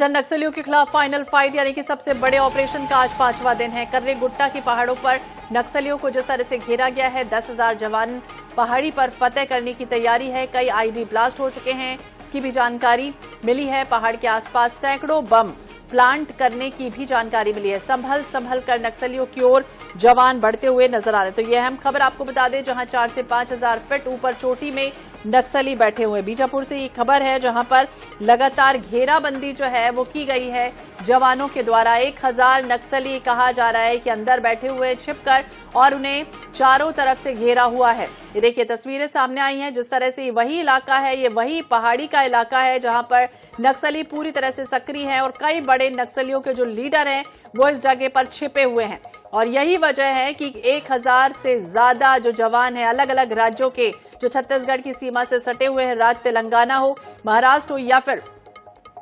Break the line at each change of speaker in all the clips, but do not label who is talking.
छत्तीसगढ़ नक्सलियों के खिलाफ फाइनल फाइट यानी कि सबसे बड़े ऑपरेशन का आज 5वां दिन है। कर्रे गुट्टा की पहाड़ों पर नक्सलियों को जिस तरह से घेरा गया है, 10,000 जवान पहाड़ी पर फतेह करने की तैयारी है। कई आईडी ब्लास्ट हो चुके हैं, इसकी भी जानकारी मिली है। पहाड़ के आसपास सैकड़ों बम प्लांट करने की भी जानकारी मिली है। संभल कर नक्सलियों की ओर जवान बढ़ते हुए नजर आ रहे। तो यह अहम खबर आपको बता दें, जहां 4 से 5,000 फीट ऊपर चोटी में नक्सली बैठे हुए। बीजापुर से ये खबर है, जहां पर लगातार घेराबंदी जो है वो की गई है जवानों के द्वारा। 1,000 नक्सली कहा जा रहा है कि अंदर बैठे हुए छिपकर, और उन्हें चारों तरफ से घेरा हुआ है। ये देखिए तस्वीरें सामने आई हैं, जिस तरह से वही इलाका है, ये वही पहाड़ी का इलाका है जहां पर नक्सली पूरी तरह से सक्रिय है, और कई बड़े नक्सलियों के जो लीडर हैं वो इस जगह पर छिपे हुए हैं। और यही वजह है कि 1,000 से ज्यादा जो जवान हैं अलग अलग राज्यों के, जो छत्तीसगढ़ की सीमा से सटे हुए हैं, राज्य तेलंगाना हो, महाराष्ट्र हो या फिर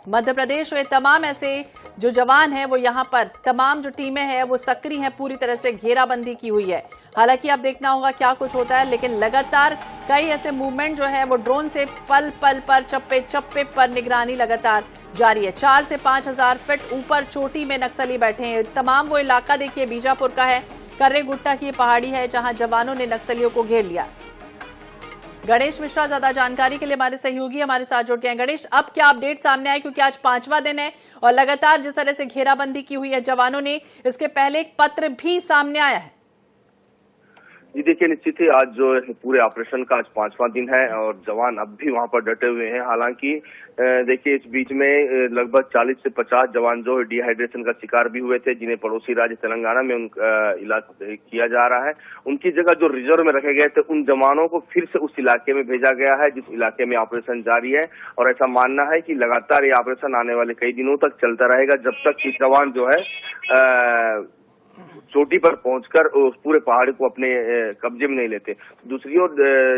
मध्य प्रदेश हो, ये तमाम ऐसे जो जवान हैं वो यहाँ पर, तमाम जो टीमें हैं वो सक्रिय हैं, पूरी तरह से घेराबंदी की हुई है। हालांकि अब देखना होगा क्या कुछ होता है, लेकिन लगातार कई ऐसे मूवमेंट जो है वो ड्रोन से पल पल पर, चप्पे चप्पे पर निगरानी लगातार जारी है। 4 से 5,000 फीट ऊपर चोटी में नक्सली बैठे हैं। तमाम वो इलाका देखिए बीजापुर का है, कर्रे गुट्टा की पहाड़ी है, जहां जवानों ने नक्सलियों को घेर लिया। गणेश मिश्रा ज्यादा जानकारी के लिए हमारे सहयोगी हमारे साथ जुड़ गए हैं। गणेश, अब क्या अपडेट सामने आए, क्योंकि आज 5वां दिन है और लगातार जिस तरह से घेराबंदी की हुई है जवानों ने, इसके पहले एक पत्र भी सामने आया है।
जी देखिए, निश्चित ही आज जो पूरे ऑपरेशन का आज 5वां दिन है और जवान अब भी वहां पर डटे हुए हैं। हालांकि देखिए, इस बीच में लगभग 40 से 50 जवान जो डिहाइड्रेशन का शिकार भी हुए थे, जिन्हें पड़ोसी राज्य तेलंगाना में उनका इलाज किया जा रहा है। उनकी जगह जो रिजर्व में रखे गए थे, उन जवानों को फिर से उस इलाके में भेजा गया है जिस इलाके में ऑपरेशन जारी है। और ऐसा मानना है कि लगातार ये ऑपरेशन आने वाले कई दिनों तक चलता रहेगा, जब तक कि जवान जो है चोटी पर पहुंचकर उस पूरे पहाड़ को अपने कब्जे में नहीं लेते। दूसरी ओर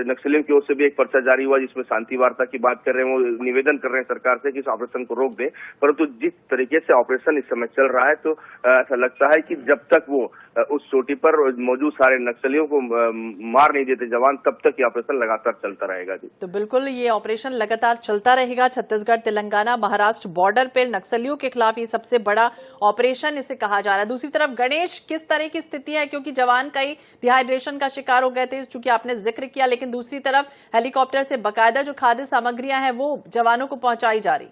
नक्सलियों की ओर से भी एक पर्चा जारी हुआ, जिसमें शांति वार्ता की बात कर रहे हैं। वो निवेदन कर रहे हैं सरकार से कि इस ऑपरेशन को रोक दें, परंतु जिस तरीके से ऑपरेशन इस समय चल रहा है, तो ऐसा लगता है कि जब तक वो उस चोटी पर मौजूद सारे नक्सलियों को मार नहीं देते जवान, तब तक ये ऑपरेशन लगातार चलता रहेगा। जी
तो बिल्कुल ये ऑपरेशन लगातार चलता रहेगा। छत्तीसगढ़, तेलंगाना, महाराष्ट्र बॉर्डर पर नक्सलियों के खिलाफ ये सबसे बड़ा ऑपरेशन इसे कहा जा रहा है। दूसरी तरफ गणेश, किस तरह की स्थिति है, क्योंकि जवान कई डिहाइड्रेशन का शिकार हो गए थे, चूंकि आपने जिक्र किया, लेकिन दूसरी तरफ हेलीकॉप्टर से बाकायदा जो खाद्य सामग्रियां हैं वो जवानों को पहुंचाई जा रही।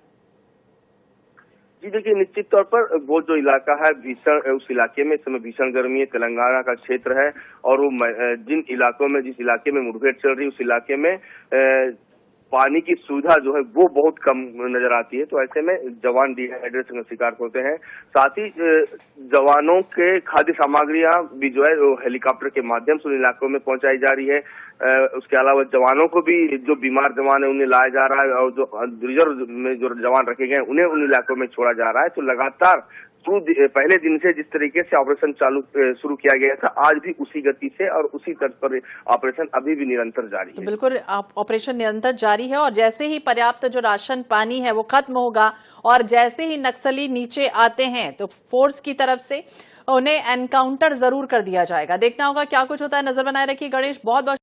जी देखिए, निश्चित तौर पर वो जो इलाका है भीषण, उस इलाके में इस समय भीषण गर्मी है, तेलंगाना का क्षेत्र है, और वो जिन इलाकों में, जिस इलाके में मुठभेड़ चल रही है, उस इलाके में पानी की सुविधा जो है वो बहुत कम नजर आती है। तो ऐसे में जवान डिहाइड्रेशन का शिकार होते हैं। साथ ही जवानों के खाद्य सामग्रियां भी जो है वो हेलीकॉप्टर के माध्यम से उन इलाकों में पहुंचाई जा रही है। उसके अलावा जवानों को भी, जो बीमार जवान है उन्हें लाया जा रहा है, और जो रिजर्व में जो जवान रखे गए हैं उन्हें उन इलाकों में छोड़ा जा रहा है। तो लगातार पहले दिन से जिस तरीके से ऑपरेशन शुरू किया गया था, आज भी उसी गति से और उसी तर्ज पर ऑपरेशन अभी भी निरंतर जारी है।
तो बिल्कुल ऑपरेशन निरंतर जारी है, और जैसे ही पर्याप्त जो राशन पानी है वो खत्म होगा और जैसे ही नक्सली नीचे आते हैं तो फोर्स की तरफ से उन्हें एनकाउंटर जरूर कर दिया जाएगा। देखना होगा क्या कुछ होता है। नजर बनाए रखिए गणेश, बहुत बहुत